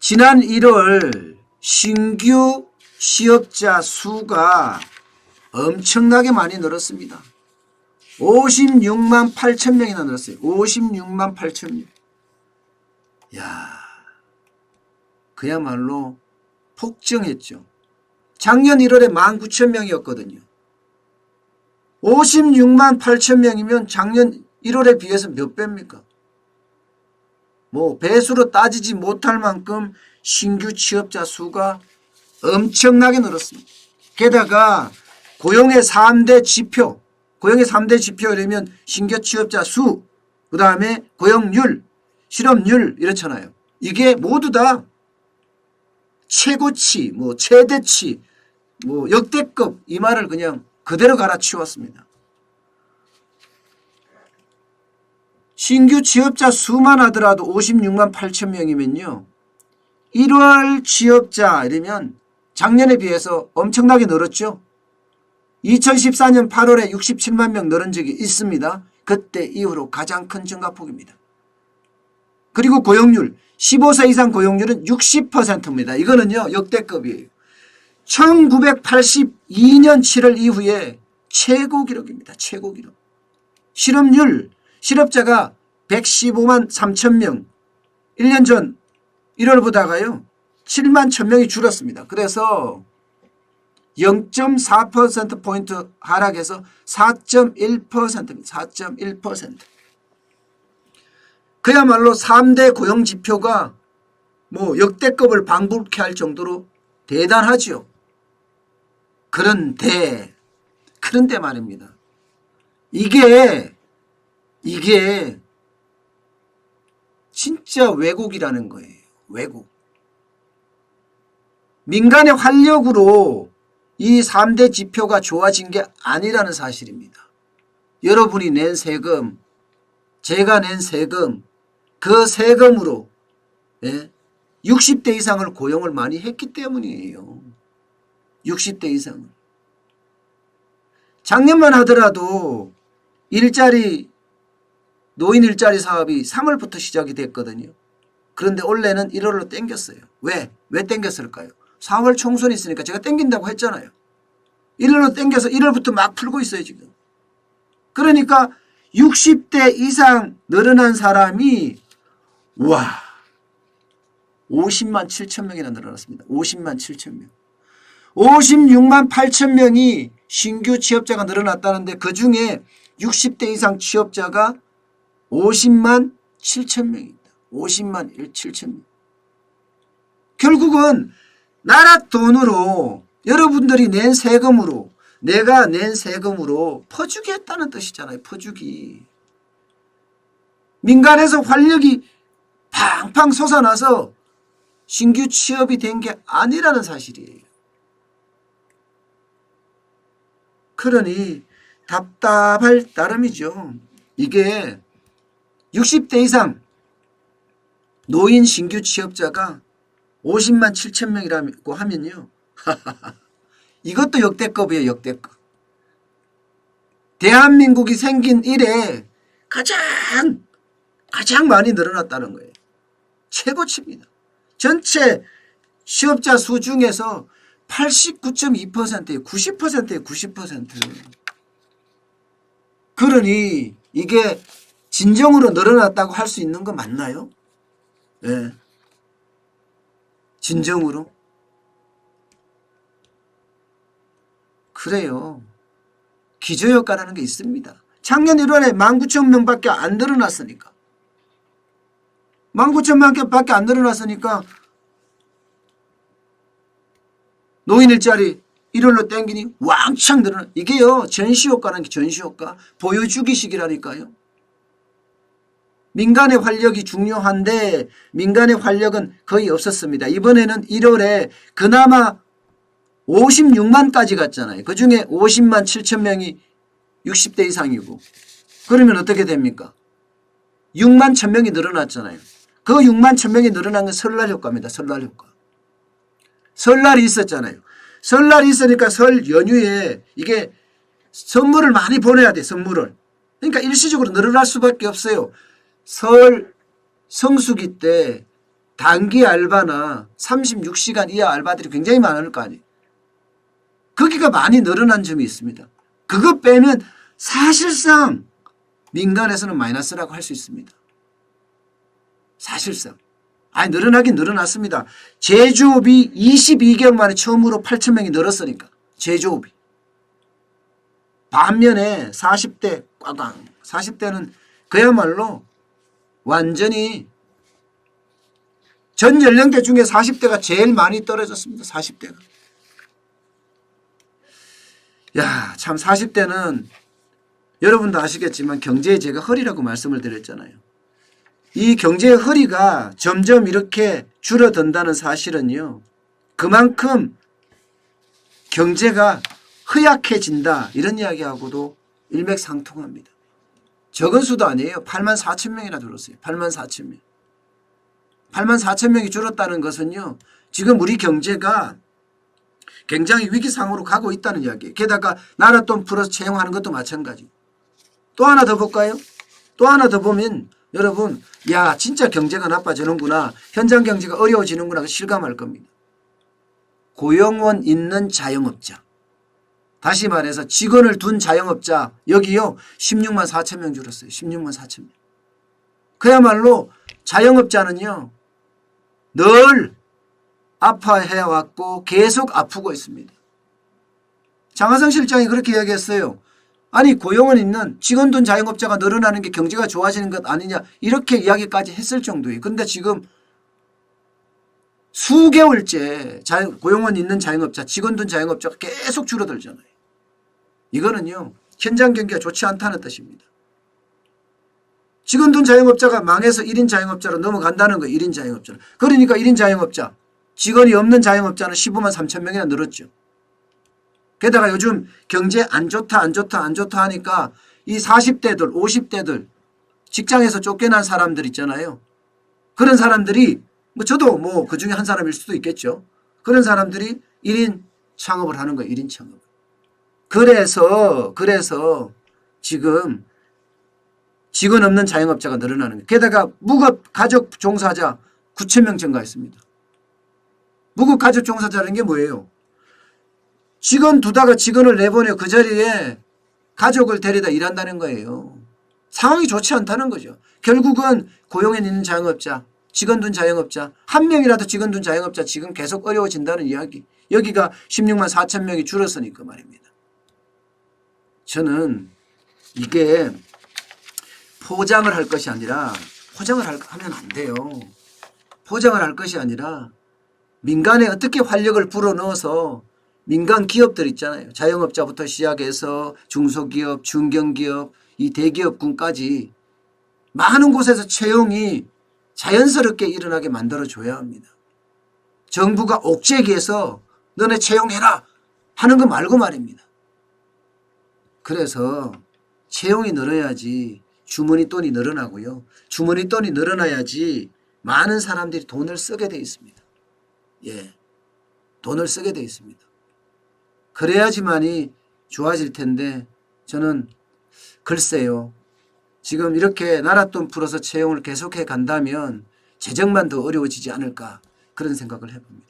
지난 1월 신규 취업자 수가 엄청나게 많이 늘었습니다. 56만 8천 명이나 늘었어요. 56만 8천 명. 야, 그야말로 폭증했죠. 작년 1월에 19,000명이었거든요. 56만 8천 명이면 작년 1월에 비해서 몇 배입니까? 뭐 배수로 따지지 못할 만큼 신규 취업자 수가 엄청나게 늘었습니다. 게다가 고용의 3대 지표, 이러면 신규 취업자 수, 그 다음에 고용률, 실업률 이렇잖아요. 이게 모두 다 최고치, 뭐 최대치, 뭐 역대급 이 말을 그냥 그대로 갈아치웠습니다. 신규 취업자 수만 하더라도 56만 8천 명이면요. 1월 취업자 이러면 작년에 비해서 엄청나게 늘었죠. 2014년 8월에 67만 명 늘은 적이 있습니다. 그때 이후로 가장 큰 증가폭입니다. 그리고 고용률, 15세 이상 고용률은 60%입니다. 이거는요 역대급이에요. 1982년 7월 이후에 최고 기록입니다. 최고 기록. 실업률, 실업자가 115만 3천 명, 1년 전 1월보다가요 7만 1,000명이 줄었습니다. 그래서 0.4%포인트 하락해서 4.1%입니다. 4.1%. 그야말로 3대 고용지표가 뭐 역대급을 방불케 할 정도로 대단하죠. 그런데 말입니다. 이게 진짜 왜곡이라는 거예요. 왜곡. 민간의 활력으로 이 3대 지표가 좋아진 게 아니라는 사실입니다. 여러분이 낸 세금, 제가 낸 세금, 그 세금으로 60대 이상을 고용을 많이 했기 때문이에요. 60대 이상을. 작년만 하더라도 노인 일자리 사업이 3월부터 시작이 됐거든요. 그런데 올해는 1월로 땡겼어요. 왜 땡겼을까요? 4월 총선이 있으니까 제가 땡긴다고 했잖아요. 1월로 땡겨서 1월부터 막 풀고 있어요 지금. 그러니까 60대 이상 늘어난 사람이 50만 7천 명이나 늘어났습니다. 50만 7천 명. 56만 8천 명이 신규 취업자가 늘어났다는데 그중에 60대 이상 취업자가 50만 7천 명입니다. 50만 7천 명. 결국은 나라 돈으로 여러분들이 낸 세금으로 내가 낸 세금으로 퍼주기 했다는 뜻이잖아요. 퍼주기. 민간에서 활력이 팡팡 솟아나서 신규 취업이 된 게 아니라는 사실이에요. 그러니 답답할 따름이죠. 이게 60대 이상 노인 신규 취업자가 50만 7천 명이라고 하면요. 이것도 역대급이에요. 역대급. 대한민국이 생긴 이래 가장 많이 늘어났다는 거예요. 최고치입니다. 전체 취업자 수 중에서 89.2%예요. 90%예요. 90%. 그러니 이게 진정으로 늘어났다고 할 수 있는 거 맞나요? 네. 진정으로? 그래요. 기저효과라는 게 있습니다. 작년 1월에 19,000명밖에 안 늘어났으니까. 19,000명밖에 안 늘어났으니까 노인 일자리 1월로 땡기니 왕창 늘어나. 이게요 전시효과라는 게 전시효과. 보여주기식이라니까요. 민간의 활력이 중요한데 민간의 활력은 거의 없었습니다. 이번에는 1월에 그나마 56만까지 갔잖아요. 그중에 50만 7천 명이 60대 이상이고 그러면 어떻게 됩니까? 6만 1,000명이 늘어났잖아요. 그 6만 1,000명이 늘어난 건 설날 효과입니다. 설날 효과. 설날이 있었잖아요. 설날이 있으니까 설 연휴에 이게 선물을 많이 보내야 돼. 선물을. 그러니까 일시적으로 늘어날 수밖에 없어요. 설 성수기 때 단기 알바나 36시간 이하 알바들이 굉장히 많을 거 아니에요. 거기가 많이 늘어난 점이 있습니다. 그거 빼면 사실상 민간에서는 마이너스라고 할 수 있습니다. 사실상. 아니 늘어나긴 늘어났습니다. 제조업이 22개월 만에 처음으로 8,000명이 늘었으니까. 제조업이. 반면에 40대 꽝꽝. 40대는 그야말로 완전히 전 연령대 중에 40대가 제일 많이 떨어졌습니다. 40대가. 야, 참 40대는 여러분도 아시겠지만 경제의 제가 허리라고 말씀을 드렸잖아요. 이 경제의 허리가 점점 이렇게 줄어든다는 사실은요. 그만큼 경제가 허약해진다 이런 이야기하고도 일맥상통합니다. 적은 수도 아니에요. 84,000명이나 줄었어요. 84,000명. 84,000명이 줄었다는 것은요. 지금 우리 경제가 굉장히 위기상으로 가고 있다는 이야기예요. 게다가 나라 돈 풀어서 채용하는 것도 마찬가지고. 또 하나 더 볼까요? 또 하나 더 보면 여러분 야 진짜 경제가 나빠지는구나. 현장 경제가 어려워지는구나 실감할 겁니다. 고용원 있는 자영업자. 다시 말해서 직원을 둔 자영업자 여기요 16만 4천 명 줄었어요. 16만 4천 명. 그야말로 자영업자는요. 늘 아파해왔고 계속 아프고 있습니다. 장하성 실장이 그렇게 이야기했어요. 아니 고용은 있는 직원 둔 자영업자가 늘어나는 게 경제가 좋아지는 것 아니냐 이렇게 이야기까지 했을 정도예요. 그런데 지금 수개월째 고용은 있는 자영업자 직원 둔 자영업자가 계속 줄어들잖아요. 이거는요. 현장 경기가 좋지 않다는 뜻입니다. 직원 둔 자영업자가 망해서 1인 자영업자로 넘어간다는 거예요. 1인 자영업자로. 그러니까 1인 자영업자 직원이 없는 자영업자는 15만 3천 명이나 늘었죠. 게다가 요즘 경제 안 좋다 하니까 이 40대들 50대들 직장에서 쫓겨난 사람들 있잖아요. 그런 사람들이 저도 그중에 한 사람일 수도 있겠죠. 그런 사람들이 1인 창업을 하는 거예요. 1인 창업. 그래서 지금 직원 없는 자영업자가 늘어나는 거예요. 게다가 무급 가족 종사자 9,000명 증가했습니다. 무급 가족 종사자라는 게 뭐예요? 직원 두다가 직원을 내보내 그 자리에 가족을 데려다 일한다는 거예요. 상황이 좋지 않다는 거죠. 결국은 고용에 있는 자영업자, 직원 둔 자영업자, 한 명이라도 직원 둔 자영업자 지금 계속 어려워진다는 이야기. 여기가 16만 4천 명이 줄었으니까 말입니다. 저는 이게 포장을 할 것이 아니라 하면 안 돼요. 포장을 할 것이 아니라 민간에 어떻게 활력을 불어넣어서 민간 기업들 있잖아요. 자영업자부터 시작해서 중소기업, 중견기업, 이 대기업군까지 많은 곳에서 채용이 자연스럽게 일어나게 만들어줘야 합니다. 정부가 옥죄기해서 너네 채용해라 하는 거 말고 말입니다. 그래서 채용이 늘어야지 주머니 돈이 늘어나고요. 주머니 돈이 늘어나야지 많은 사람들이 돈을 쓰게 돼 있습니다. 예, 돈을 쓰게 돼 있습니다. 그래야지만이 좋아질 텐데 저는 글쎄요. 지금 이렇게 나랏돈 풀어서 채용을 계속해 간다면 재정만 더 어려워지지 않을까 그런 생각을 해봅니다.